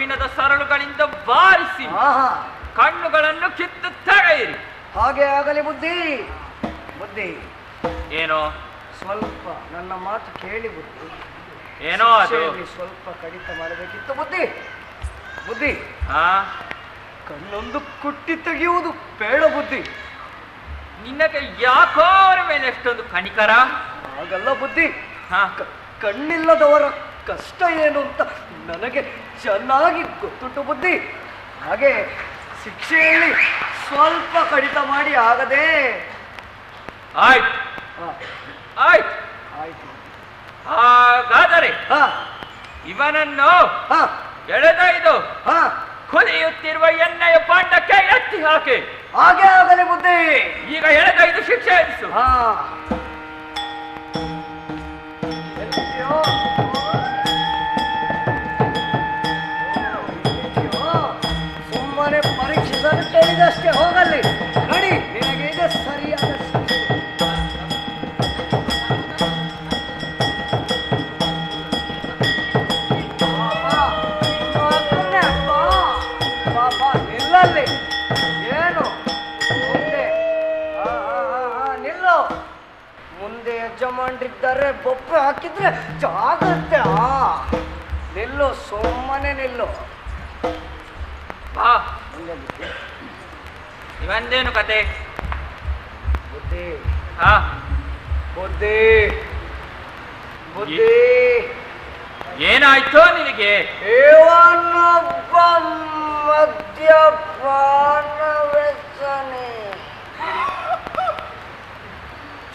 ಕಬ್ಬಿಣದ ಸರಳುಗಳಿಂದ ಬಾರಿಸಿ ಕಣ್ಣುಗಳನ್ನು ಕಿತ್ತು ತೆಗೆಯಿರಿ. ಹಾಗೆ ಆಗಲಿ ಬುದ್ಧಿ. ಬುದ್ಧಿ ಏನೋ ಸ್ವಲ್ಪ ನನ್ನ ಮಾತು ಕೇಳಿ ಬುದ್ಧಿ. ಏನೋ ಅದು ಸ್ವಲ್ಪ ಕಡಿತ ಮಾಡಬೇಕಿತ್ತು ಬುದ್ಧಿ. ಬುದ್ಧಿ ಕಣ್ಣೊಂದು ಕುಟ್ಟಿ ತೆಗೆಯುವುದು ಬೇಡ ಬುದ್ಧಿ. ನಿನ್ನಗೆ ಯಾಕೋ ಅವರ ಮೇಲೆ ಎಷ್ಟೊಂದು ಕಣಿಕರ? ಹಾಗಲ್ಲ ಬುದ್ಧಿ. ಕಣ್ಣಿಲ್ಲದವರ ಕಷ್ಟ ಏನು ಅಂತ ನನಗೆ ಚೆನ್ನಾಗಿ ಗೊತ್ತುಂಟು ಬುದ್ಧಿ. ಹಾಗೆ ಶಿಕ್ಷೆಯಲ್ಲಿ ಸ್ವಲ್ಪ ಕಡಿತ ಮಾಡಿ ಆಗದೆ. ಆಯ್ತು ಆಯ್ತು ಆಯ್ತು. ಹಾಗಾದರೆ ಇವನನ್ನು ಎಳೆದೊಯ್ದು ಕುದಿಯುತ್ತಿರುವ ಎಣ್ಣೆಯ ಪಾಂಡಕ್ಕೆ ಎತ್ತಿ ಹಾಕಿ. ಹಾಗೆ ಆಗಲಿ ಬುದ್ಧಿ. ಈಗ ಎಳೆದೊಯ್ದು ಶಿಕ್ಷೆ ವಿಧಿಸು. ಸುಮ್ಮನೆ ಪರೀಕ್ಷಿಸಲು ಕೇಳಿದಷ್ಟೇ ಹೋಗಲಿ. ನೋಡಿ ನಿನಗೆ ಈಗ ಸರಿಯಾದ ನಿಲ್ಲಲ್ಲಿ ಏನು ಮುಂದೆ ನಿಲ್ಲು. ಮುಂದೆ ಯಜಮಾನ್ರಿದ್ದಾರೆ ಬೊಪ್ಪೆ ಹಾಕಿದ್ರೆ ಜಾಗ್ರತೆ. ನಿಲ್ಲು, ಸುಮ್ಮನೆ ನಿಲ್ಲು. ಇವಂದೇನು ಕತೆ? ಬುದ್ಧಿ ಬುದ್ಧಿ ಬುದ್ಧಿ ಏನಾಯ್ತೋ ನಿನಗೆ? ಇವನೊಬ್ಬ ಮದ್ಯಪಾನ ವ್ಯಸನೆ.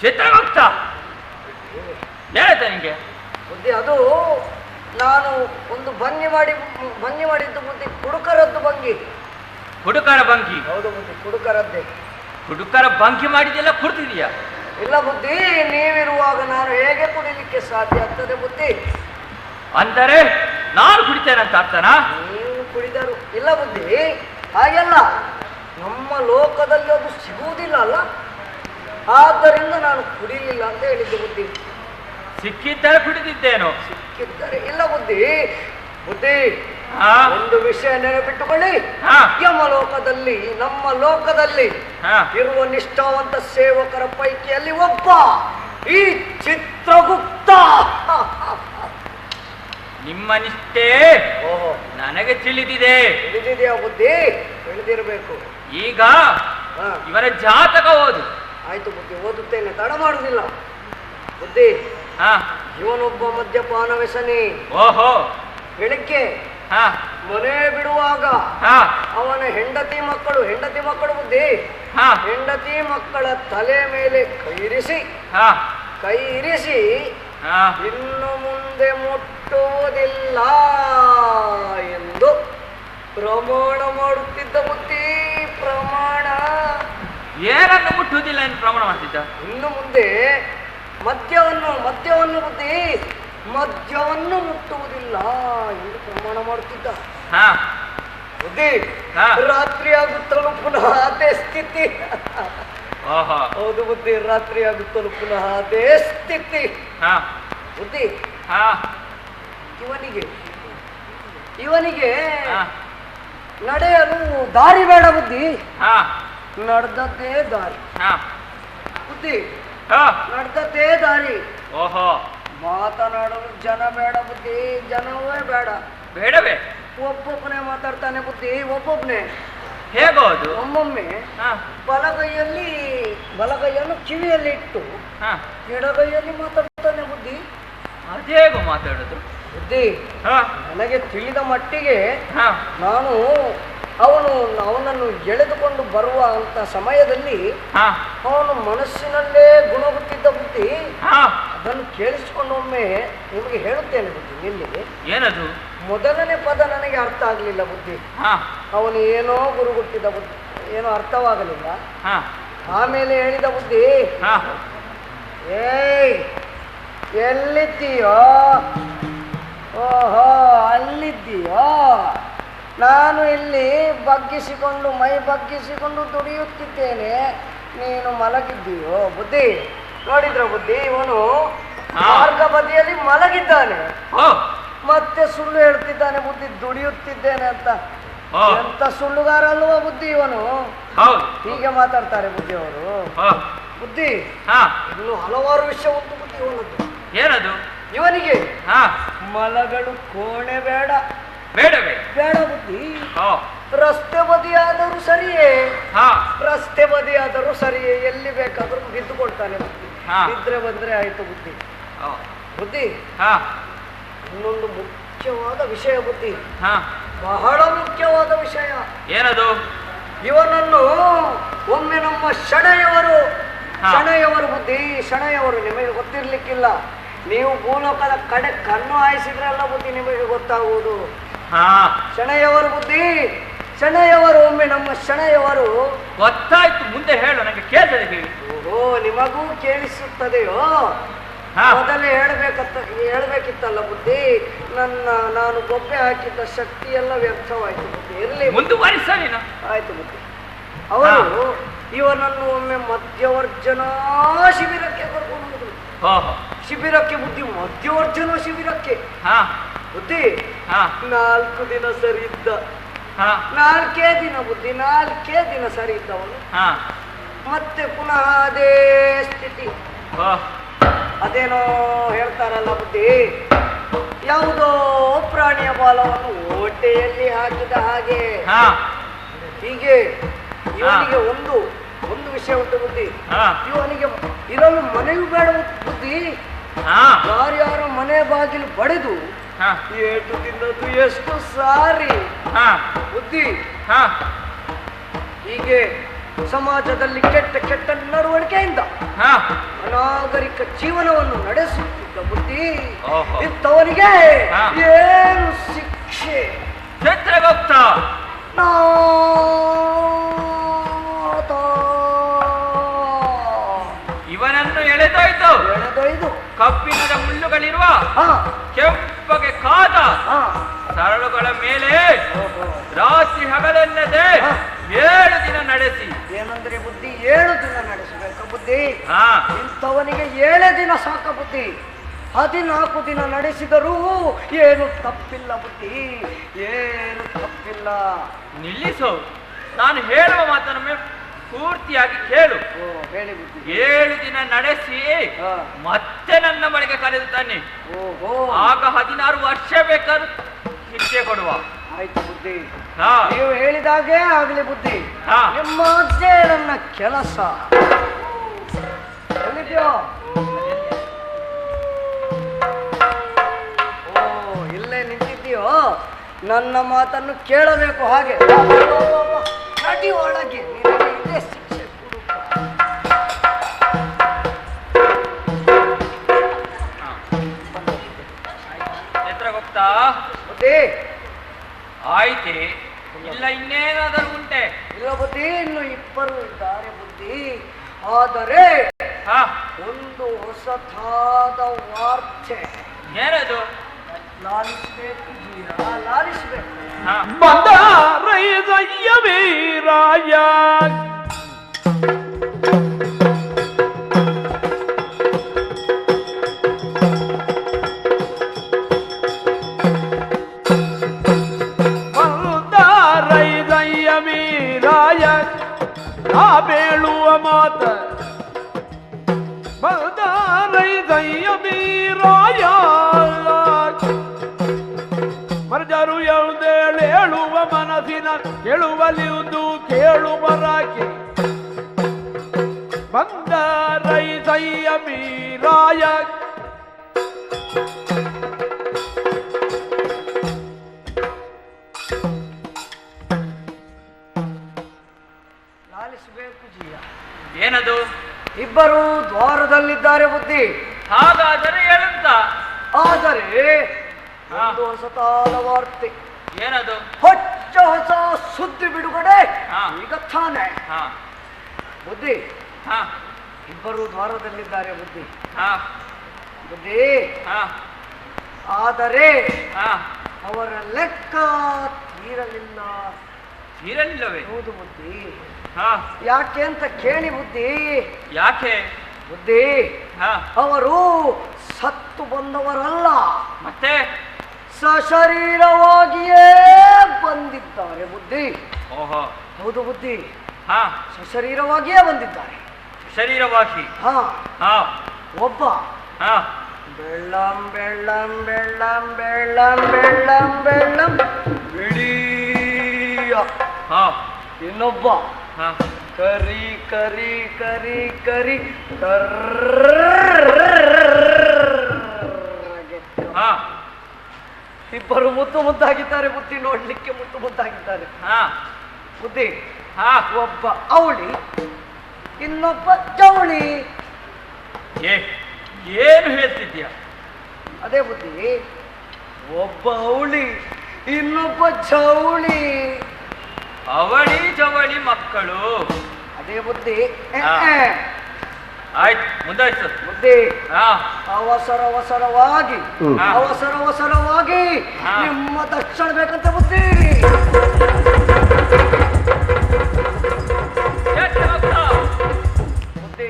ಚಿತ್ರಗುಪ್ತ ಹೇಳ್ತ ನಿಂಗೆ ಬುದ್ಧಿ. ಅದು ನಾನು ಒಂದು ಭಂಗಿ ಮಾಡಿದ್ದು ಬುದ್ಧಿ. ಕುಡುಕರದ್ದು ಭಂಗಿ. ಹುಡುಕರ ಬಂಕಿ? ಹೌದು ಬುದ್ಧಿ, ಕುಡುಕರದ್ದೇ. ಹುಡುಕರ ಬಂಕಿ ಮಾಡಿದೆಲ್ಲ ಕುಡ್ತಿದೀಯಾ? ಇಲ್ಲ ಬುದ್ಧಿ, ನೀವಿರುವಾಗ ನಾನು ಹೇಗೆ ಕುಡಿಲಿಕ್ಕೆ ಸಾಧ್ಯ ಆಗ್ತದೆ ಬುದ್ಧಿ? ಅಂದರೆ ನಾನು ಕುಡಿತೇನಂತ ಅರ್ಥನಾ? ನೀವು ಕುಡಿದರು. ಇಲ್ಲ ಬುದ್ಧಿ, ಹಾಗೆಲ್ಲ. ನಮ್ಮ ಲೋಕದಲ್ಲಿ ಅದು ಸಿಗುವುದಿಲ್ಲ ಅಲ್ಲ, ಆದ್ದರಿಂದ ನಾನು ಕುಡಿಲಿಲ್ಲ ಅಂತ ಹೇಳಿದ್ದು ಬುದ್ಧಿ. ಸಿಕ್ಕಿದ್ದರೆ ಕುಡಿದಿದ್ದೇನೋ? ಸಿಕ್ಕಿದ್ದರೆ ಇಲ್ಲ ಬುದ್ಧಿ. ಬುದ್ಧಿ ಒಂದು ವಿಷಯ ನೆನಪಿಟ್ಟುಕೊಳ್ಳಿ. ಯಮಲೋಕದಲ್ಲಿ, ನಮ್ಮ ಲೋಕದಲ್ಲಿ ಇರುವ ನಿಷ್ಠಾವಂತ ಸೇವಕರ ಪೈಕಿಯಲ್ಲಿ ಒಬ್ಬ ಈ ಚಿತ್ರಗುಪ್ತ. ನಿಮ್ಮ ನಿಷ್ಠೆ ನನಗೆ ತಿಳಿದಿದೆ. ತಿಳಿದಿದೆಯಾ ಬುದ್ಧಿ? ತಿಳಿದಿರಬೇಕು. ಈಗ ಇವರ ಜಾತಕ ಓದು. ಆಯ್ತು ಬುದ್ಧಿ, ಓದುತ್ತೇನೆ, ತಡ ಮಾಡುವುದಿಲ್ಲ ಬುದ್ಧಿ. ಇವನೊಬ್ಬ ಮದ್ಯಪಾನ ವ್ಯಸನಿ. ಓಹೋ. ಬೆಳಿಗ್ಗೆ ಮನೆ ಬಿಡುವಾಗ ಅವನ ಹೆಂಡತಿ ಮಕ್ಕಳು ಬುದ್ಧಿ, ಹೆಂಡತಿ ಮಕ್ಕಳ ತಲೆ ಮೇಲೆ ಕೈ ಇರಿಸಿ ಇನ್ನು ಮುಂದೆ ಮುಟ್ಟುವುದಿಲ್ಲ ಎಂದು ಪ್ರಮಾಣ ಮಾಡುತ್ತಿದ್ದ ಬುದ್ಧಿ. ಪ್ರಮಾಣ ಏನನ್ನು ಮುಟ್ಟುವುದಿಲ್ಲ ಎಂದು ಪ್ರಮಾಣ ಮಾಡ್ತಿದ್ದ. ಇನ್ನು ಮುಂದೆ ಮದ್ಯವನ್ನು ಬುದ್ಧಿ, ಮದ್ಯವನ್ನು ಮುಟ್ಟುವುದಿಲ್ಲ ಎಂದು ಪ್ರಮಾಣ ಮಾಡುತ್ತಿದ್ದ ಬುದ್ಧಿ. ರಾತ್ರಿ ಆಗುತ್ತಲೂ ಪುನಃ ಅದೇ ಸ್ಥಿತಿ. ಹೌದು ಬುದ್ಧಿ, ರಾತ್ರಿ ಆಗುತ್ತಲೂ ಪುನಃ ಅದೇ ಸ್ಥಿತಿ ಬುದ್ಧಿ. ಇವನಿಗೆ ನಡೆಯಲು ದಾರಿ ಬೇಡ ಬುದ್ಧಿ. ನಡೆದದ್ದೇ ದಾರಿ ಬುದ್ಧಿ, ನಡೆದದ್ದೇ ದಾರಿ. ಮಾತನಾಡಲು ಜನ ಬೇಡ ಬುದ್ಧಿ, ಜನವೇ ಬೇಡವೇ? ಒಬ್ಬೊಬ್ಬನೇ ಮಾತಾಡ್ತಾನೆ ಬುದ್ಧಿ, ಒಬ್ಬೊಬ್ಬನೇ. ಹೇಗೋದು? ಒಮ್ಮೊಮ್ಮೆ ಬಲಗೈಯನ್ನು ಕಿವಿಯಲ್ಲಿ ಇಟ್ಟು ಎಡಗೈಯಲ್ಲಿ ಮಾತಾಡ್ತಾನೆ ಬುದ್ಧಿ. ಅದೇಗೋ ಮಾತಾಡೋದು ಬುದ್ಧಿ? ನನಗೆ ತಿಳಿದ ಮಟ್ಟಿಗೆ ನಾನು ಅವನನ್ನು ಎಳೆದುಕೊಂಡು ಬರುವ ಅಂತ ಸಮಯದಲ್ಲಿ ಅವನು ಮನಸ್ಸಿನಲ್ಲೇ ಗುಣಗುಟ್ಟಿದ್ದ ಬುದ್ಧಿ. ಅದನ್ನು ಕೇಳಿಸಿಕೊಂಡು ಒಮ್ಮೆ ನಿಮಗೆ ಹೇಳುತ್ತೇನೆ ಬುದ್ಧಿ. ನಿಲ್ಲಿ ಏನದು? ಮೊದಲನೇ ಪದ ನನಗೆ ಅರ್ಥ ಆಗಲಿಲ್ಲ ಬುದ್ಧಿ. ಅವನು ಏನೋ ಗುರುಗುಟ್ಟಿದ ಬುದ್ಧಿ, ಏನೋ ಅರ್ಥವಾಗಲಿಲ್ಲ. ಆಮೇಲೆ ಹೇಳಿದ ಬುದ್ಧಿ, ಏಯ್ ಎಲ್ಲಿದ್ದೀಯೋ? ಓಹೋ, ಅಲ್ಲಿದ್ದೀಯೋ? ನಾನು ಇಲ್ಲಿ ಮೈ ಬಗ್ಗಿಸಿಕೊಂಡು ದುಡಿಯುತ್ತಿದ್ದೇನೆ, ನೀನು ಮಲಗಿದ್ದೀಯೋ? ಬುದ್ಧಿ ನೋಡಿದ್ರ ಬುದ್ಧಿ, ಇವನು ಮಾರ್ಗ ಬದಿಯಲ್ಲಿ ಮಲಗಿದ್ದಾನೆ. ಮತ್ತೆ ಸುಳ್ಳು ಹೇಳ್ತಿದ್ದಾನೆ ಬುದ್ಧಿ, ದುಡಿಯುತ್ತಿದ್ದೇನೆ ಅಂತ. ಓ ಎಂತ ಸುಳ್ಳುಗಾರ ಅಲ್ವಾ ಬುದ್ಧಿ ಇವನು. ಹೌದು. ಹೀಗೆ ಮಾತಾಡ್ತಾರೆ ಬುದ್ಧಿ ಅವರು. ಓ ಬುದ್ಧಿ ಹಾ ಇನ್ನು ಹಲವಾರು ವಿಷಯ ಉಂಟು ಬುದ್ಧಿ ಇವನದ್ದು. ಏನದು? ಇವನಿಗೆ ಹಾ ಮಲಗಳು ಕೋಣೆ ಬೇಡ, ಬೇಡವೇ? ಬೇಡ ಬುದ್ಧಿ. ಓ ರಸ್ತೆ ಬದಿಯಾದರೂ ಸರಿಯೇ, ಹಾ ರಸ್ತೆ ಬದಿಯಾದರೂ ಸರಿಯೇ, ಎಲ್ಲಿ ಬೇಕಾದರೂ ಬಿದ್ದುಕೊಳ್ತಾನೆ ಬುದ್ಧಿ. ಹಾ. ಇದ್ರೆ ಬಂದ್ರೆ ಆಯ್ತು ಬುದ್ಧಿ. ಓ ಬುದ್ಧಿ ಹಾ ಇನ್ನೊಂದು ಮುಖ್ಯವಾದ ವಿಷಯ ಬುದ್ಧಿ, ಹಾ ಬಹಳ ಮುಖ್ಯವಾದ ವಿಷಯ. ಏನದು? ಇವನನ್ನು ಒಮ್ಮೆ ನಮ್ಮ ಶಣೆಯವರು, ಹಾ. ಶಣೆಯವರು ಬುದ್ಧಿ, ಶಣೆಯವರು ನಿಮಗೆ ಗೊತ್ತಿರ್ಲಿಕ್ಕಿಲ್ಲ. ನೀವು ಭೂಲೋಕದ ಕಡೆ ಕಣ್ಣು ಹಾಯಿಸಿದ್ರಲ್ಲ ಬುದ್ಧಿ ನಿಮಗೆ ಗೊತ್ತಾಗುವುದು. ಹಾ ಶಣೆಯವರು ಬುದ್ಧಿ, ಶಣೆಯವರು ಒಮ್ಮೆ ನಮ್ಮ ಶಣೆಯವರು. ಗೊತ್ತಾಯ್ತು, ಮುಂದೆ ಹೇಳು, ನನಗೆ ಕೇಳ್ತದೆ ಹೇಳಿ. ಓಹೋ, ನಿಮಗೂ ಕೇಳಿಸುತ್ತದೆಯೋ? ಹಾ ಮೊದಲೇ ಹೇಳ್ಬೇಕಿತ್ತಲ್ಲ ಬುದ್ಧಿ. ನಾನು ಗೊಬ್ಬೆ ಹಾಕಿದ್ದ ಶಕ್ತಿ ಎಲ್ಲ ವ್ಯರ್ಥವಾಯ್ತು ಬುದ್ಧಿ. ಇರ್ಲಿ ಮುಂದುವರಿಸ ನೀನು. ಆಯ್ತು ಬುದ್ಧಿ. ಅವರು ಇವನನ್ನು ಒಮ್ಮೆ ಮಧ್ಯವರ್ಜನ ಶಿಬಿರಕ್ಕೆ ಕರ್ಕೊಂಡು ಹೋದ್ರು. ಓಹೋ ಶಿಬಿರಕ್ಕೆ ಬುದ್ಧಿ, ಮಧ್ಯವರ್ಜನ ಶಿಬಿರಕ್ಕೆ ಹಾ ಬುದ್ಧಿ. ಹಾ 4 ದಿನ ಸರಿ ಇದ್ದ, ಹಾ 4 ದಿನ ಬುದ್ಧಿ, 4 ದಿನ ಸರಿ ಇದ್ದವನು. ಹಾ ಮತ್ತೆ ಪುನಃ ಅದೇ ಸ್ಥಿತಿ. ಓ ಅದೇನೋ ಹೇಳ್ತಾರಲ್ಲ ಬುದ್ಧಿ, ಯಾವುದೋ ಪ್ರಾಣಿಯ ಬಾಲವನ್ನು ಹೊಟ್ಟೆಯಲ್ಲಿ ಹಾಕಿದ ಹಾಗೆ. ಹಾ ಹೀಗೆ ಇವನಿಗೆ ಒಂದು ವಿಷಯ ಉಂಟು ಬುದ್ಧಿ. ಹಾ ಇವನಿಗೆ ಇರಲು ಮನೆಯೂ ಬೇಡ ಬುದ್ಧಿ. ಹಾ ಯಾರ್ಯಾರ ಮನೆ ಬಾಗಿಲು ಬಡಿದು ಹಾ ಏಟು ತಿನ್ನೋದು ಎಷ್ಟು ಸಾರಿ ಹಾ ಬುದ್ಧಿ. ಹಾ ಹೀಗೆ ಸಮಾಜದಲ್ಲಿ ಕೆಟ್ಟ ಕೆಟ್ಟ ನಡವಳಿಕೆಯಿಂದ ಹಾ ಅನಾಗರಿಕ ಜೀವನವನ್ನು ನಡೆಸುತ್ತಿದ್ದ ಬುದ್ಧಿ. ಓಹೋ. ಇಂಥವನಿಗೆ ಹಾ. ಏನು ಶಿಕ್ಷೆ? ಚಿತ್ರಗುಪ್ತ ನಾಥ. ಇವನನ್ನು ಎಳೆದೊಯ್ದು ಎಳೆದೊಯ್ದು ಕಬ್ಬಿಣದ ಮುಳ್ಳುಗಳಿರುವ ಹಾ ಕೆಂಪಗೆ ಕಾದ ಹಾ ಸರಳುಗಳ ಮೇಲೆ ಓಹೋ. ರಾತ್ರಿ ಹಗಲೆನ್ನದೆ ಹಾ. 7 ದಿನ ನಡೆಸಿ. ಏನಂದ್ರೆ ಬುದ್ಧಿ, 7 ದಿನ ನಡೆಸಬೇಕ ಬುದ್ಧಿ. ಹಾ ಇಂಥವನಿಗೆ 7 ದಿನ ಸಾಕ ಬುದ್ಧಿ. 14 ದಿನ ನಡೆಸಿದರೂ ಏನು ತಪ್ಪಿಲ್ಲ ಬುದ್ಧಿ, ಏನು ತಪ್ಪಿಲ್ಲ. ನಿಲ್ಲಿಸು, ನಾನು ಹೇಳುವ ಮಾತನ್ನು ಪೂರ್ತಿಯಾಗಿ ಕೇಳು. ಓ ಹೇಳಿ ಬುದ್ಧಿ. 7 ದಿನ ನಡೆಸಿ ಹಾ. ಮತ್ತೆ ನನ್ನ ಬಳಿಗೆ ಕರೆದು ತನ್ನಿ. ಓಹೋ, ಆಗ 16 ವರ್ಷ ಬೇಕಾದ್ರೂ ಶಿಕ್ಷೆ ಕೊಡುವ. ಆಯ್ತು ಬುದ್ಧಿ, ಹಾ ನೀವು ಹೇಳಿದಾಗೆ ಆಗ್ಲಿ ಬುದ್ಧಿ. ಹಾ. ನಿಮ್ಮ ಅಜ್ಜೆ ನನ್ನ ಕೆಲಸ. ಎಲ್ಲಿದ್ಯೋ? ಓ ಇಲ್ಲೇ ನಿಂತಿದ್ದೀಯೋ? ನನ್ನ ಮಾತನ್ನು ಕೇಳಬೇಕು. ಹಾಗೆ ನಡಿ ಒಳಗೆ, ನಿನಗೆ ಇದೇ ಶಿಕ್ಷೆ ಕೊಡು. ಚಿತ್ರಗುಪ್ತ ಬುದ್ಧಿ ಆಯ್ತೆ, ಇಲ್ಲ ಇನ್ನೇನಾದರೂ ಉಂಟೆ? ಇಲ್ಲ ಬುದ್ಧಿ, ಇನ್ನು 2 ಇದ್ದಾರೆ ಬುದ್ಧಿ. ಆದರೆ ಹಾ ಒಂದು ಹೊಸತಾದ ವಾರ್ತೆ ಏನದು? ಲಾಲಿಸಬೇಕು ಜೀರ, ಲಾಲಿಸಬೇಕು. ಹಾ ಬಂದಾರಯ್ಯ ವೀರಾಯ ಬಂದಾರಯ್ಯ ವೀರಾಯ ನಾ ಬೇಳುವ ಮಾತ ಬಂದಾರಯ್ಯ ವೀರಾಯ ಮರ್ಜರು ಹೇಳುವ ಮನಸ್ಸಿನ ಕೇಳುವಲಿಯುವುದು ಕೇಳುವರಾಕಿ ಬಂದ ರೈಸಯ್ಯ ಮೀರಾಯ ಲಾಲಿಸಬೇಕು ಜೀಯ. ಏನದು? 2 ದ್ವಾರದಲ್ಲಿದ್ದಾರೆ ಬುದ್ಧಿ. ಹಾಗಾದರೆ ಹೇಳುತ್ತ. ಆದರೆ ಹಾ. ಒಂದು ಹೊಸತಾದ ವಾರ್ತೆ. ಏನದು? ಹೊಸ ಸುದ್ದಿ ಬಿಡುಗಡೆ ಹಾ. ಈಗ ತಾನೆ ಹಾ ಬುದ್ಧಿ. ಹಾ 2 ದ್ವಾರದಲ್ಲಿದ್ದಾರೆ ಬುದ್ಧಿ. ಹಾ ಬುದ್ಧಿ. ಹಾ ಆದರೆ ಹಾ ಅವರ ಲೆಕ್ಕ ತೀರಲಿಲ್ಲ. ಇರಲಿಲ್ಲವೇ? ಹೌದು ಬುದ್ಧಿ. ಹಾ ಯಾಕೆ ಅಂತ ಕೇಳಿ ಬುದ್ಧಿ. ಯಾಕೆ? ಬುದ್ಧಿ, ಹಾ ಅವರು ಸತ್ತು ಬಂದವರಲ್ಲ, ಮತ್ತೆ ಸಶರೀರವಾಗಿಯೇ ಬಂದಿದ್ದಾರೆ ಬುದ್ಧಿ. ಓಹೋ, ಹೌದು ಬುದ್ಧಿ, ಹಾ, ಸಶರೀರವಾಗಿಯೇ ಬಂದಿದ್ದಾರೆ. ಶರೀರವಾಸಿ. ಹಾ, ಹಾ, ಒಬ್ಬ ಹಾ, ಬೆಳ್ಳಂ ಬೆಳ್ಳಂ ಬೆಳ್ಳಂ ಬೆಳ್ಳಂ ಬೆಳ್ಳಂ ಬೆಳ್ಳಂ ಬಿಳಿಯ. ಹಾ, ಇನ್ನೊಬ್ಬ ಹಾ, ಕರಿ ಕರಿ ಕರಿ ಕರಿ ಹಾ, ಇಬ್ಬರು ಮುದ್ದು ಮುದ್ದಾಗಿದ್ದಾರೆ ಬುದ್ಧಿ, ನೋಡ್ಲಿಕ್ಕೆ ಮುದ್ದು ಮುದ್ದಾಗಿದ್ದಾರೆ. ಹಾ, ಬುದ್ಧಿ, ಹಾ. ಒಬ್ಬ ಅವಳಿ, ಇನ್ನೊಬ್ಬ ಜವಳಿ. ಏನು ಹೇಳ್ತಿದ್ಯಾ? ಅದೇ ಬುದ್ಧಿ, ಒಬ್ಬ ಅವಳಿ, ಇನ್ನೊಬ್ಬ ಜವಳಿ. ಅವಳಿ ಜವಳಿ ಮಕ್ಕಳು. ಅದೇ ಬುದ್ಧಿ. ಹಾ. ಆಯ್ತು, ಮುಂದಾಯ್ತು. ಬುದ್ಧಿ, ಹಾ, ಅವಸರವಾಗಿ ಹಾ. ಅವಸರವಾಗಿ ಹಾ. ನಿಮ್ಮ ದರ್ಶನ ಬೇಕಂತ ಬುದ್ಧಿ. ಎಷ್ಟು ಭಕ್ತ? ಬುದ್ಧಿ,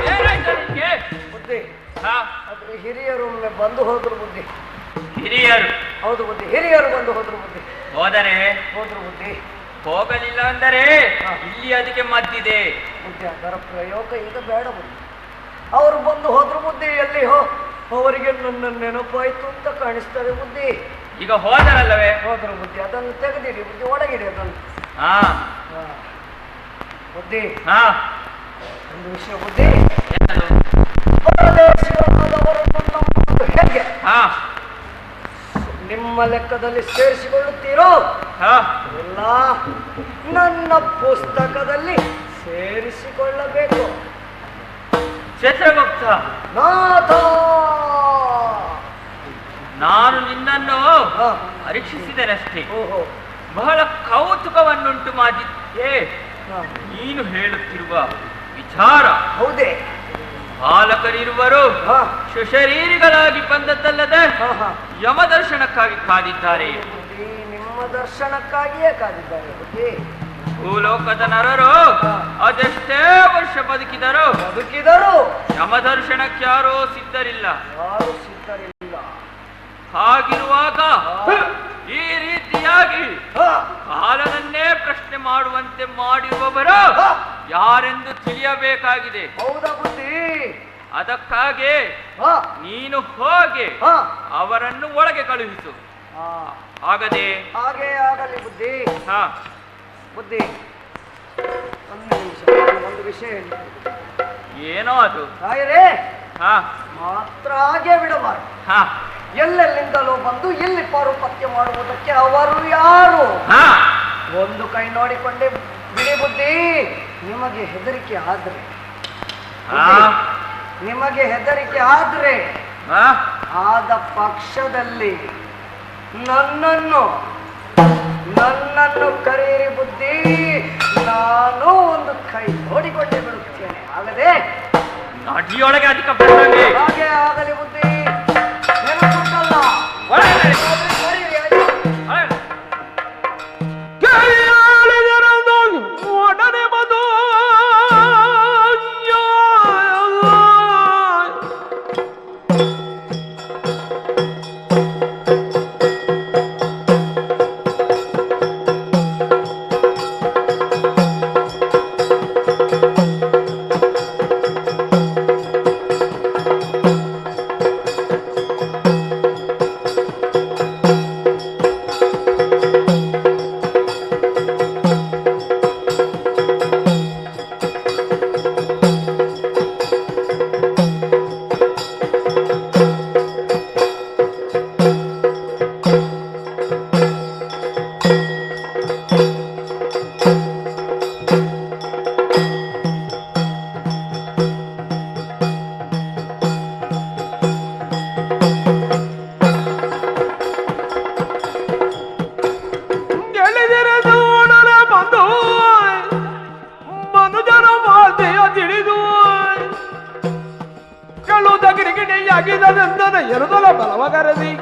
ಏನಾಯ್ತು ನಿನ್ಗೆ? ಬುದ್ಧಿ, ಹಾ, ಆದ್ರೆ ಹಿರಿಯರೊಮ್ಮೆ ಬಂದು ಹೋದ್ರು ಬುದ್ಧಿ. ಹಿರಿಯರು ಹೌದು ಬುದ್ಧಿ, ಹಿರಿಯರು ಬಂದು ಹೋದ್ರು ಬುದ್ಧಿ. ಹೋದರೆ ಹೋದ್ರು ಬುದ್ಧಿ. ಹೋಗಲಿಲ್ಲ ಅಂದರೆ ಹಾ. ಇಲ್ಲಿ ಅದಕ್ಕೆ ಮದ್ದಿದೆ. ಬುದ್ಧಿ, ಅದರ ಪ್ರಯೋಗ ಈಗ ಬೇಡ ಬುದ್ಧಿ. ಅವರು ಬಂದು ಹೋದ್ರು ಬುದ್ಧಿ. ಎಲ್ಲಿ ಅವರಿಗೆ ನನ್ನ ನೆನಪಾಯ್ತು ಅಂತ ಕಾಣಿಸ್ತದೆ ಬುದ್ಧಿ. ಈಗ ಹೋದರಲ್ಲವೇ? ಹೋದ್ರು ಬುದ್ಧಿ, ಅದನ್ನು ತೆಗೆದಿಡಿ ಬುದ್ಧಿ, ಒಳಗಿಡಿ ಅದನ್ನು. ಹಾ, ಹಾ. ಬುದ್ಧಿ, ಹಾ, ಒಂದು ವಿಷಯ ಬುದ್ಧಿ, ಏನದು? ಪರದೇಶಿಗಳಾದವರು ನಮ್ಮನ್ನು ಹೇಗೆ ಹಾ, ನಿಮ್ಮ ಲೆಕ್ಕದಲ್ಲಿ ಸೇರಿಸಿಕೊಳ್ಳುತ್ತೀರೋ ಹಾ, ಇಲ್ಲ ನನ್ನ ಪುಸ್ತಕದಲ್ಲಿ ಸೇರಿಸಿಕೊಳ್ಳಬೇಕು. ಚಿತ್ರಗುಪ್ತ, ನಾಥ, ನಾನು ನಿನ್ನನ್ನು ಹಾ. ಪರೀಕ್ಷಿಸಿದೆನಷ್ಟೇ. ಓಹೋ. ಬಹಳ ಕೌತುಕವನ್ನುಂಟು ಮಾಡಿದ್ದೆ ಹಾ. ನೀನು ಹೇಳುತ್ತಿರುವ ವಿಚಾರ. ಹೌದೇ? ಬಾಲಕರಿರುವರು ಹಾ. ಸುಶರೀರಿಗಳಾಗಿ ಬಂದದ್ದಲ್ಲದೆ ಹಾ, ಹಾ. ಯಮದರ್ಶನಕ್ಕಾಗಿ ಕಾದಿದ್ದಾರೆ. ಬುದ್ಧಿ, ನಿಮ್ಮ ದರ್ಶನಕ್ಕಾಗಿಯೇ ಕಾದಿದ್ದಾರೆ ಬುದ್ಧಿ. ಭೂಲೋಕದ ನರರು ಹಾ. ಅದೆಷ್ಟೇ ವರ್ಷ ಬದುಕಿದರು ಬದುಕಿದರು ಯಮದರ್ಶನಕ್ಕೆ ಯಾರೋ ಸಿದ್ಧರಿಲ್ಲ. ಯಾರು ಸಿದ್ಧರಿಲ್ಲ. ಹಾಗಿರುವಾಗ ಹಾ. ಈ ರೀತಿಯಾಗಿ ಹಾ. ಕಾಲನನ್ನೇ ಪ್ರಶ್ನೆ ಮಾಡುವಂತೆ ಮಾಡಿರುವವರು ಹಾ. ಯಾರೆಂದು ತಿಳಿಯಬೇಕಾಗಿದೆ. ಹೌದಾ ಬುದ್ಧಿ? ಅದಕ್ಕಾಗಿ ಹಾ. ನೀನು ಹೋಗಿ ಹಾ. ಅವರನ್ನು ಒಳಗೆ ಕಳುಹಿಸು. ಹಾ. ಆಗದೆ ಹಾಗೆ ಆಗಲಿ ಬುದ್ಧಿ. ಹಾ, ಬುದ್ಧಿ, ಒಂದು ನಿಮಿಷ, ಒಂದು ವಿಷಯ ಹೇಳಿ. ಏನೋ ಅದು. ರಾಯರೇ, ಹಾ, ಮಾತ್ರ ಹಾಗೆ ಬಿಡಬಾರದು. ಹಾ, ಎಲ್ಲೆಲ್ಲಿಂದಲೋ ಬಂದು ಇಲ್ಲಿ ಪಾರುಪತ್ಯ ಮಾಡುವುದಕ್ಕೆ ಅವರು ಯಾರು? ಹಾ, ಒಂದು ಕೈ ನೋಡಿಕೊಂಡೆ ಬಿಡಿ ಬುದ್ಧಿ. ನಿಮಗೆ ಹೆದರಿಕೆ ಆದ್ರೆ ಹಾ, ನಿಮಗೆ ಹೆದರಿಕೆ ಆದ್ರೆ ಹಾ, ಆದ ಪಕ್ಷದಲ್ಲಿ ನನ್ನನ್ನು ಕರೆಯಿರಿ ಬುದ್ಧಿ. ನಾನು ಒಂದು ಕೈ ನೋಡಿಕೊಂಡೇ ಬಿಡುತ್ತೇನೆ. ಆಗದೆ ನಡಿಯೊಳಗೆ ಅಧಿಕ ಬೆಳಗ್ಗೆ ಹಾಗೆ ಆಗಲಿ ಬುದ್ಧಿ. ನೆನಪುಂಟಲ್ಲ? ಒಳಗೆ ಕರೆಯಿರಿ, ಆಯ್ತು. ಒಡನೆ ಬಂದು ಆಗಿದನೆಂದನ ಎರದಲ ಬಲವಗರದಿ.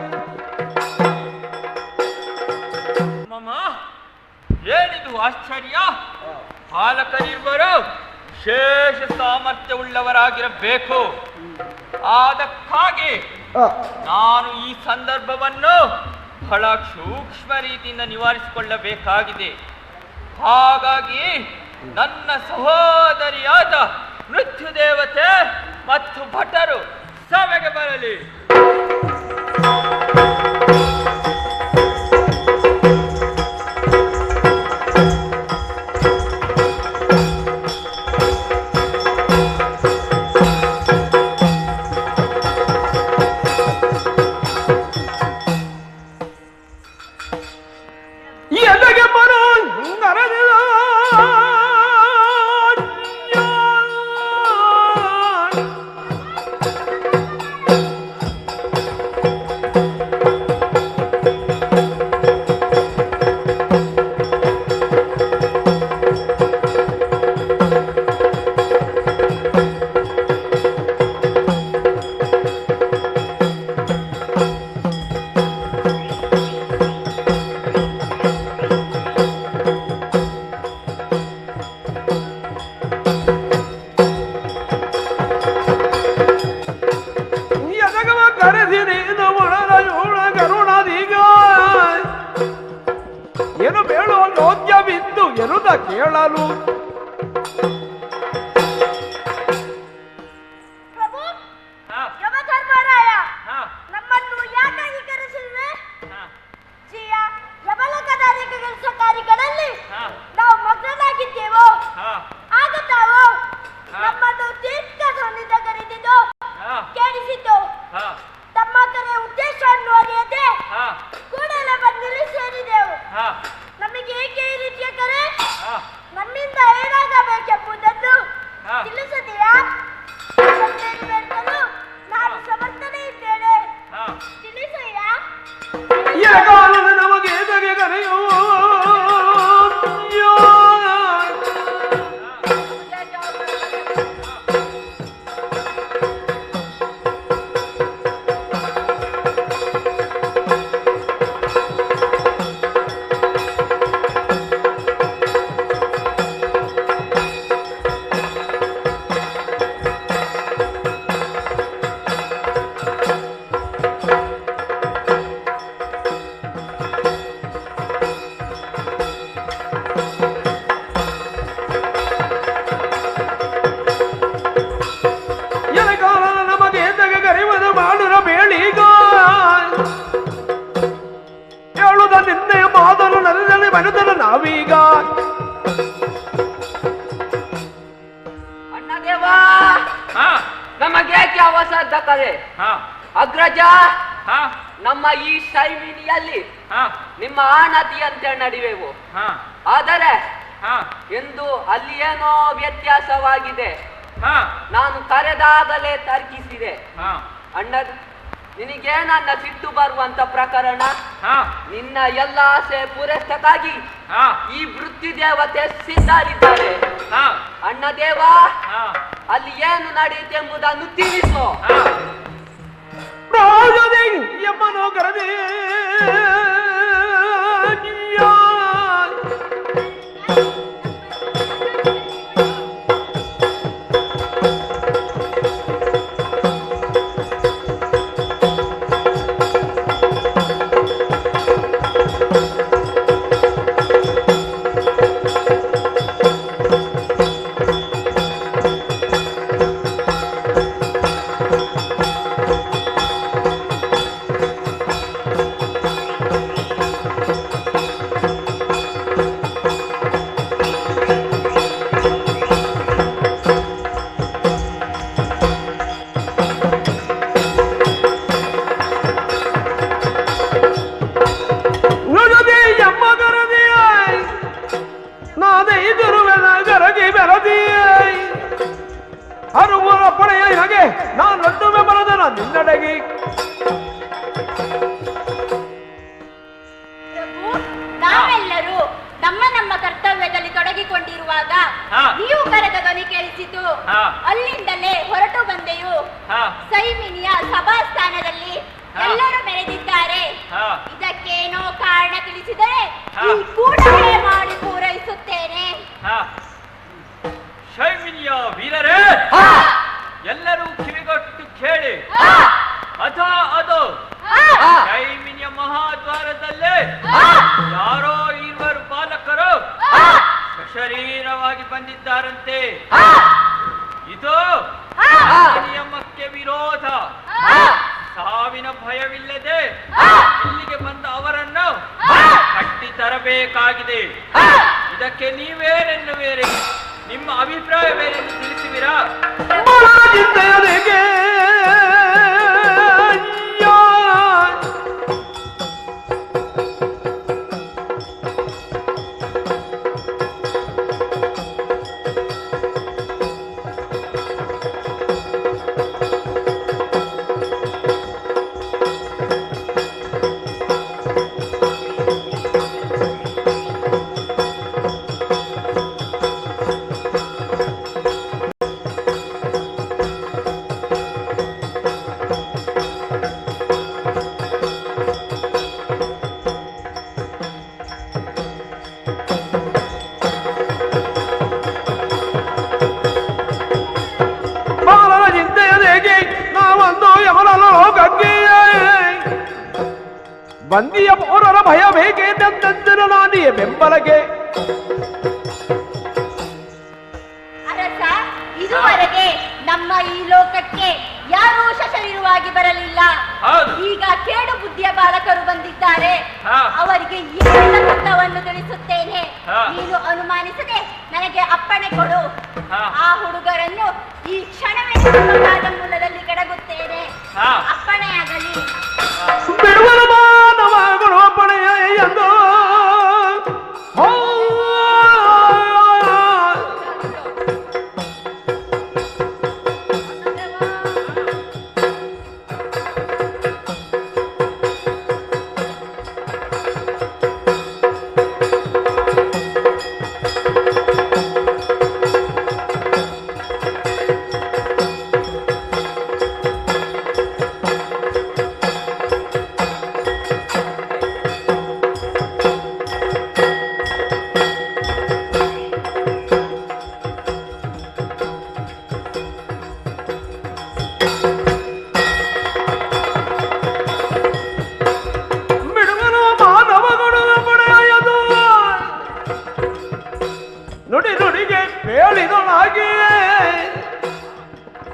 ಮಮ್ಮ, ಏನಿದು ಆಶ್ಚರ್ಯ? ಪಾಲಕರಿರುವರು ವಿಶೇಷ ಸಾಮರ್ಥ್ಯವುಳ್ಳವರಾಗಿರಬೇಕು. ಅದಕ್ಕಾಗಿ ನಾನು ಈ ಸಂದರ್ಭವನ್ನು ಬಹಳ ಸೂಕ್ಷ್ಮ ರೀತಿಯಿಂದ ನಿವಾರಿಸಿಕೊಳ್ಳಬೇಕಾಗಿದೆ. ಹಾಗಾಗಿ ನನ್ನ ಸಹೋದರಿಯಾದ ಮೃತ್ಯು ದೇವತೆ ಮತ್ತು ಭಟರು ಸಭೆಗೆ ಬರಲಿ. ಏನು ಬೇಡೋ ಲೋದ್ಯವಿದ್ದು ಎನ್ನುವುದ ಕೇಳಲು ಪ್ರಭು, ಯಮಧರ್ಮರಾಯ ನಮ್ಮನ್ನು ಯಾಕಾಗಿ ಕರೆಸಿರುವೆ? ಜಿಯ ಯಮಲೋಕದ ಅನೇಕ ಕೆಲಸ ಕಾರ್ಯಗಳಲ್ಲಿ ನಾವು ಮಗ್ನರಾಗಿದ್ದೇವೋ ಆಗ ತಾವು ನಮ್ಮನ್ನು ತೀರ್ಥ ಧ್ವನಿಂದ ಕರೆದಿದ್ದು ಕೇಳಿಸಿದ್ದು. ತಮ್ಮ ಕರೆಯ ಉದ್ದೇಶವನ್ನು ಅರಿಯದೆ ಕೂಡಲೇ ಬಂದಿಲ್ಲಿ ಸೇರಿದೆವು. ನಮಗೆ ಏಕೆ ಈ ರೀತಿಯ ಕರೆ? ನಮ್ಮಿಂದ ಏನಾಗಬೇಕೆಂಬುದನ್ನು ತಿಳಿಸದೆಯಾ? ನಾನು ಸಮರ್ಥನೆ ಇದ್ದೇನೆ, ತಿಳಿಸಯ್ಯ. ನಮಗೆ ಎದಗೆ ಕರೆಯೋ ನಾವೀಗ ಅಣ್ಣದೇವ ನಮಗೇಕೆ ಅವಸರದ ಕರೆ? ಅಗ್ರಜ, ನಮ್ಮ ಈ ಶೈವಿನಿಯಲ್ಲಿ ನಿಮ್ಮ ಆನತಿಯಂತೆ ನಡೆಯುವೆವು. ಆದರೆ ಎಂದು ಅಲ್ಲಿ ಏನೋ ವ್ಯತ್ಯಾಸವಾಗಿದೆ. ನಾನು ಕರೆದಾಗಲೇ ತರ್ಕಿಸಿದೆ. ಅಣ್ಣ, ನಿನಗೆ ನನ್ನ ಸಿಟ್ಟು ಬರುವಂತ ಪ್ರಕರಣ, ನಿನ್ನ ಎಲ್ಲ ಆಸೆ ಪೂರೈಸಕ್ಕಾಗಿ ಈ ವೃತ್ತಿ ದೇವತೆ ಸಿದ್ಧರಿದ್ದಾರೆ. ಅಣ್ಣ ದೇವ, ಅಲ್ಲಿ ಏನು ನಡೆಯುತ್ತೆಂಬುದನ್ನು ತಿಳಿಸು. ಎಮ್ಮನೋ ಕರದೆ ನಾನು ಲಡ್ಡುವೆ ಬರದನ ನಿನ್ನಡೆಗೆ. ನಾವೆಲ್ಲರೂ ನಮ್ಮ ನಮ್ಮ ಕರ್ತವ್ಯದಲ್ಲಿ ತೊಡಗಿಕೊಂಡಿರುವಾಗ ನೀವು ಕರೆದ ಧ್ವನಿ ಕೇಳಿಸಿತು. ಅಲ್ಲಿಂದಲೇ ಹೊರಟು ಬಂದೆಯು. ಸೈಮಿನಿಯ ಸಭಾಸ್ಥಾನದಲ್ಲಿ ಎಲ್ಲರೂ ಮೆರೆದಿದ್ದಾರೆ. ಇದಕ್ಕೇನೋ ಕಾರಣ ತಿಳಿಸಿದರೆ ಕೂಡಲೇ ಮಾಡಿ ಪೂರೈಸುತ್ತೇನೆ. ಶೈಮಿನಿಯ ವೀರರೇ, ಎಲ್ಲರೂ ಕಿವಿಗೊಟ್ಟು ಕೇಳಿ. ಅದು ಶೈಮಿನಿಯ ಮಹಾದ್ವಾರದಲ್ಲೇ ಯಾರೋ ಇರುವರು ಬಾಲಕರು ಸಶರೀರವಾಗಿ ಬಂದಿದ್ದಾರಂತೆ. ಇದು ನಿಯಮಕ್ಕೆ ವಿರೋಧ. ಸಾವಿನ ಭಯವಿಲ್ಲದೆ ಇಲ್ಲಿಗೆ ಬಂದ ಅವರನ್ನು ಕಟ್ಟಿ ತರಬೇಕಾಗಿದೆ. ಇದಕ್ಕೆ ನೀವೇನೆನ್ನುವೇರೆ? ನಿಮ್ಮ ಅಭಿಪ್ರಾಯವೇನೆಂದು ತಿಳಿಸುವಿರಾ? ಬಂದಿಯ ಪೌರರ ಭಯ ಬೇಕೇನೆಂದರೆ ನಾದಿಯ ಬೆಂಬಲಗೆ. ಅರಸ, ಇದುವರೆಗೆ ನಮ್ಮ ಈ ಲೋಕಕ್ಕೆ ಯಾರೂ ಸಶರೀರವಾಗಿ ಬರಲಿಲ್ಲ. ಈಗ ಕೇಡು ಬುದ್ಧಿಯ ಬಾಲಕರು ಬಂದಿದ್ದಾರೆ. ಅವರಿಗೆ ಈ ತತ್ವವನ್ನು ತಿಳಿಸುತ್ತೇನೆ. ನೀನು ಅನುಮಾನಿಸದೆ ನನಗೆ ಅಪ್ಪಣೆ ಕೊಡು. ಆ ಹುಡುಗರನ್ನು ಈ ಕ್ಷಣವೇ ಮೂಲದಲ್ಲಿ ಕೆಡಗುತ್ತೇನೆ. ಅಪ್ಪಣೆಯಾಗಲಿ. ಬಿಡುವರ ಮಾನವಗಳು ಅಪ್ಪಣೆಯ ಎಂದು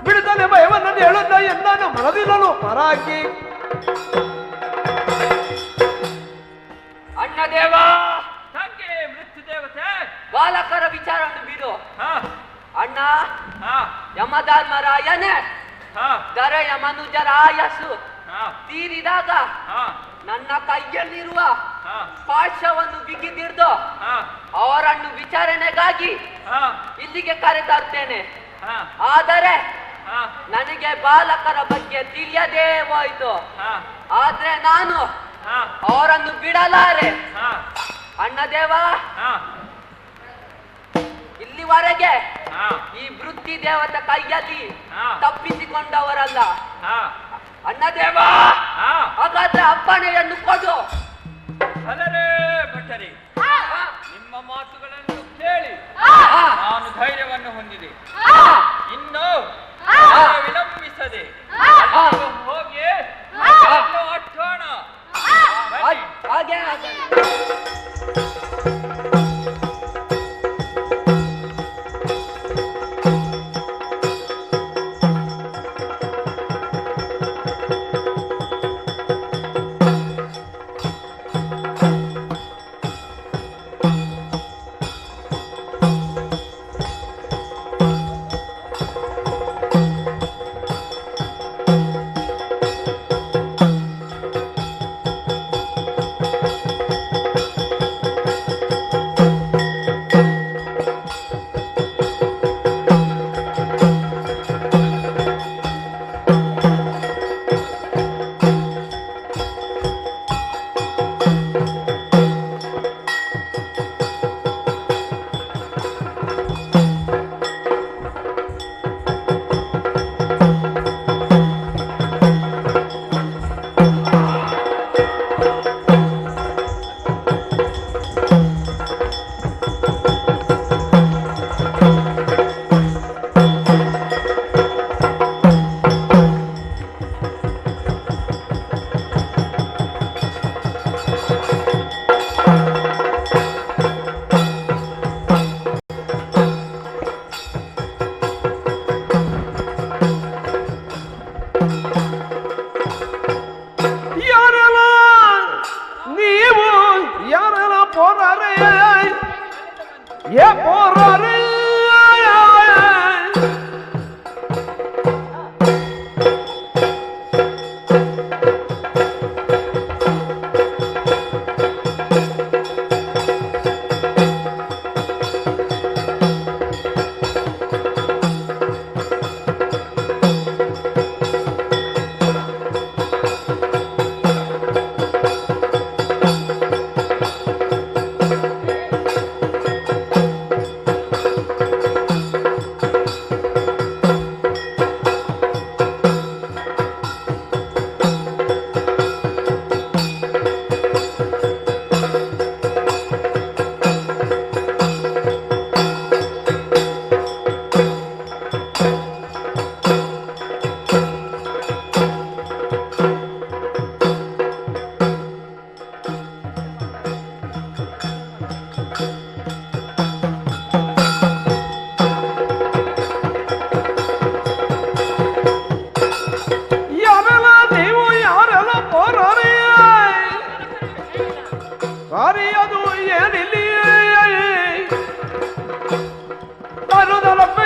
ಬಿಡುತ್ತಲೆ ಭಯವನ್ನು ಹೇಳುತ್ತ ಎಂದನು ಮನದಿಲ್ಲನು ಪರಾಗಿ. ಅಣ್ಣ ದೇವ, ತಂಗೆ ಮೃತ್ಯು ದೇವತೆ, ಬಾಲಕರ ವಿಚಾರವನ್ನು ಬಿಡು. ಅಣ್ಣ, ಯಮಧರ್ಮರಾಯನೇ ದರೆಯ ಮನುಜರ ಆಯಸ್ಸು ತೀರಿದಾಗ ನನ್ನ ಕೈಯಲ್ಲಿರುವ ಪಾಶವನ್ನು ಬಿಗಿದಿರ್ದು ಅವರನ್ನು ವಿಚಾರಣೆಗಾಗಿ ಇಲ್ಲಿಗೆ ಕರೆತರ್ತೇನೆ. ಆದರೆ ನನಗೆ ಬಾಲಕರ ಬಗ್ಗೆ ತಿಳಿಯದೇ ಹೋಯ್ತು. ಆದ್ರೆ ನಾನು ಅವರನ್ನು ಬಿಡಲಾರೆ. ಅಣ್ಣ ದೇವ, ಇಲ್ಲಿವರೆಗೆ ಈ ವೃತ್ತಿ ದೇವತೆ ಕೈಯಲ್ಲಿ ತಪ್ಪಿಸಿಕೊಂಡವರಲ್ಲ. ಅಣ್ಣ ದೇವ, ಹಾಗಾದ್ರೆ ಅಪ್ಪಣೆಯನ್ನು ಕೊಡು. ಅಲರೇ ಭಟ್ಟರಿ, ನಿಮ್ಮ ಮಾತುಗಳನ್ನು ಕೇಳಿ ನಾನು ಧೈರ್ಯವನ್ನು ಹೊಂದಿದೆ. ಇನ್ನು ವಿಳಂಬಿಸದೆ ಹೋಗಿ ಅಟ್ಟೋಣ. ಹಾಗೆ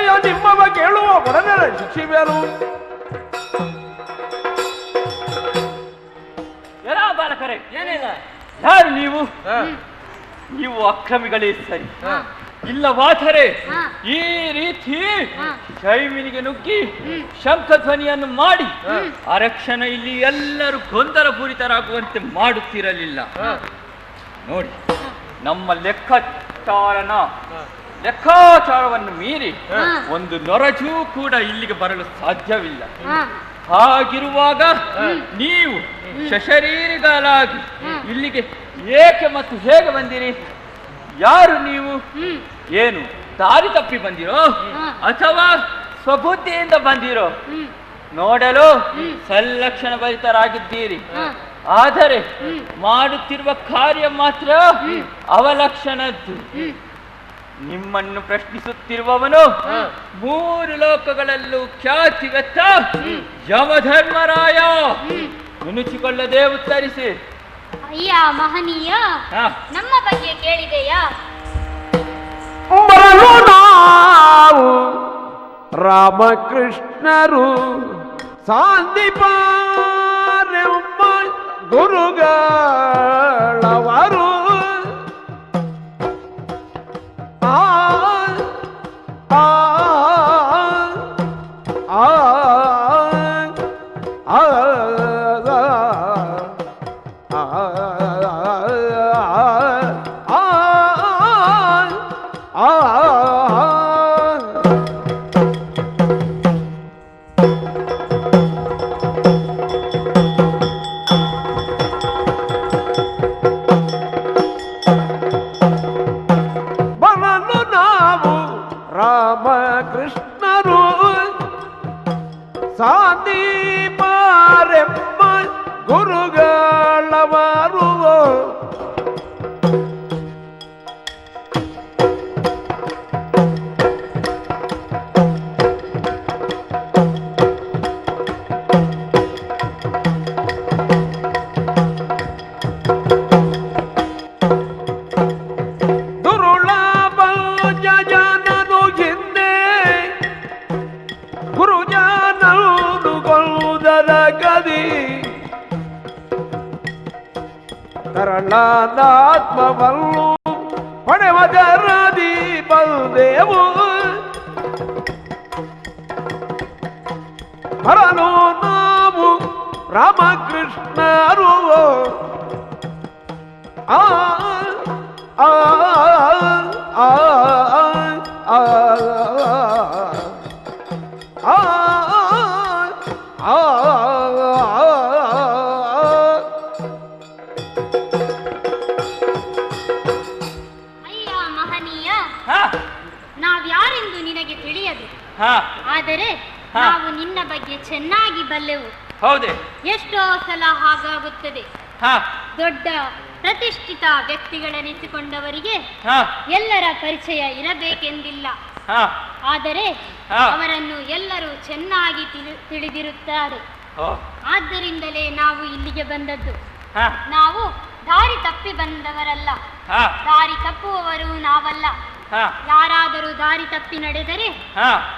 ವಿಷಯ ನಿಮ್ಮವ ಕೇಳುವ ಒಡನೆ ಶಿಕ್ಷಿವೆನು. ಬಾಲಕರೇ, ಏನಿಲ್ಲ, ಯಾರು ನೀವು? ನೀವು ಅಕ್ರಮಿಗಳೇ ಸರಿ. ಇಲ್ಲವಾದರೆ ಈ ರೀತಿ ಜೈಮಿನಿಗೆ ನುಗ್ಗಿ ಶಂಖಧ್ವನಿಯನ್ನು ಮಾಡಿ ಆರಕ್ಷಣ ಇಲ್ಲಿ ಎಲ್ಲರೂ ಗೊಂದಲ ಪೂರಿತರಾಗುವಂತೆ ಮಾಡುತ್ತಿರಲಿಲ್ಲ. ನೋಡಿ, ನಮ್ಮ ಲೆಕ್ಕಾಚಾರವನ್ನು ಮೀರಿ ಒಂದು ನೊರಜೂ ಕೂಡ ಇಲ್ಲಿಗೆ ಬರಲು ಸಾಧ್ಯವಿಲ್ಲ. ಹಾಗಿರುವಾಗ ನೀವು ಸಶರೀರಿಗಳಾಗಿ ಇಲ್ಲಿಗೆ ಏಕೆ ಮತ್ತು ಹೇಗೆ ಬಂದಿರಿ? ಯಾರು ನೀವು? ಏನು ದಾರಿ ತಪ್ಪಿ ಬಂದಿರೋ ಅಥವಾ ಸ್ವಬುದ್ಧಿಯಿಂದ ಬಂದಿರೋ? ನೋಡಲು ಸಂಲಕ್ಷಣ ಭರಿತರಾಗಿದ್ದೀರಿ, ಆದರೆ ಮಾಡುತ್ತಿರುವ ಕಾರ್ಯ ಮಾತ್ರ ಅವಲಕ್ಷಣದ್ದು. ನಿಮ್ಮನ್ನು ಪ್ರಶ್ನಿಸುತ್ತಿರುವವನು 3 ಲೋಕಗಳಲ್ಲೂ ಖ್ಯಾತಿವೆತ್ತ ಯಮಧರ್ಮರಾಯ. ನುಣುಚಿಕೊಳ್ಳದೆ ಉತ್ತರಿಸಿ. ಅಯ್ಯ ಮಹನೀಯ, ನಮ್ಮ ಬಗ್ಗೆ ಕೇಳಿದೆಯಾ? ಬರಲು ನಾವು ರಾಮಕೃಷ್ಣರು ಸಾಂದೀಪಾರೆಂಬ ಗುರುಗಳವರು ರಾಮಕೃಷ್ಣರು ಸಾಂದೀಪಾರೆಂಬ ಗುರುಗಳವರು ಕರಣಾತ್ಮವನ್ನು ಪಡೆವ ಗರದಿ ಬಲ್ದೇವು. ಬರಲು ನಾವು ರಾಮಕೃಷ್ಣರು ಆ ಆ ಆ ನಾವ್ಯಾರೆಂದು ನಿನಗೆ ತಿಳಿಯದು, ಆದರೆ ನಾವು ನಿನ್ನ ಬಗ್ಗೆ ಚೆನ್ನಾಗಿ ಬಲ್ಲೆವು. ಹೌದೇ? ಎಷ್ಟೋ ಸಲ ಹಾಗಾಗುತ್ತದೆ. ದೊಡ್ಡ ಪ್ರತಿಷ್ಠಿತ ವ್ಯಕ್ತಿಗಳೆನಿಸಿಕೊಂಡವರಿಗೆ ಎಲ್ಲರ ಪರಿಚಯ ಇರಬೇಕೆಂದಿಲ್ಲ, ಆದರೆ ಅವರನ್ನು ಎಲ್ಲರೂ ಚೆನ್ನಾಗಿ ತಿಳಿದಿರುತ್ತಾರೆ. ಆದ್ದರಿಂದಲೇ ನಾವು ಇಲ್ಲಿಗೆ ಬಂದದ್ದು. ನಾವು ದಾರಿ ತಪ್ಪಿ ಬಂದವರಲ್ಲ, ದಾರಿ ತಪ್ಪುವವರು ನಾವಲ್ಲ. ಯಾರಾದರೂ ದಾರಿ ತಪ್ಪಿ ನಡೆದರೆ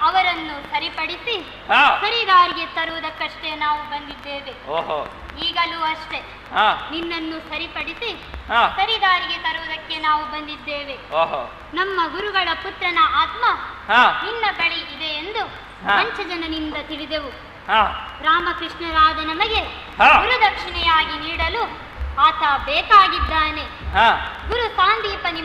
ಅವರನ್ನು ಸರಿಪಡಿಸಿ ಸರಿದಾರಿಗೆ ತರುವುದಕ್ಕಷ್ಟೇ ನಾವು ಬಂದಿದ್ದೇವೆ. ಈಗಲೂ ಅಷ್ಟೇ, ನಿನ್ನನ್ನು ಸರಿಪಡಿಸಿ ಸರಿದಾರಿಗೆ ತರುವುದಕ್ಕೆ ನಾವು ಬಂದಿದ್ದೇವೆ. ನಮ್ಮ ಗುರುಗಳ ಪುತ್ರನ ಆತ್ಮ ನಿನ್ನ ಬಳಿ ಇದೆ ಎಂದು ಪಂಚಜನನಿಂದ ತಿಳಿದೆವು. ರಾಮಕೃಷ್ಣರಾದ ನಮಗೆ ಗುರುದಕ್ಷಿಣೆಯಾಗಿ ನೀಡಲು ಆತ ಬೇಕಾಗಿದ್ದಾನೆ. ಗುರು ಸಾಂದೀಪನಿ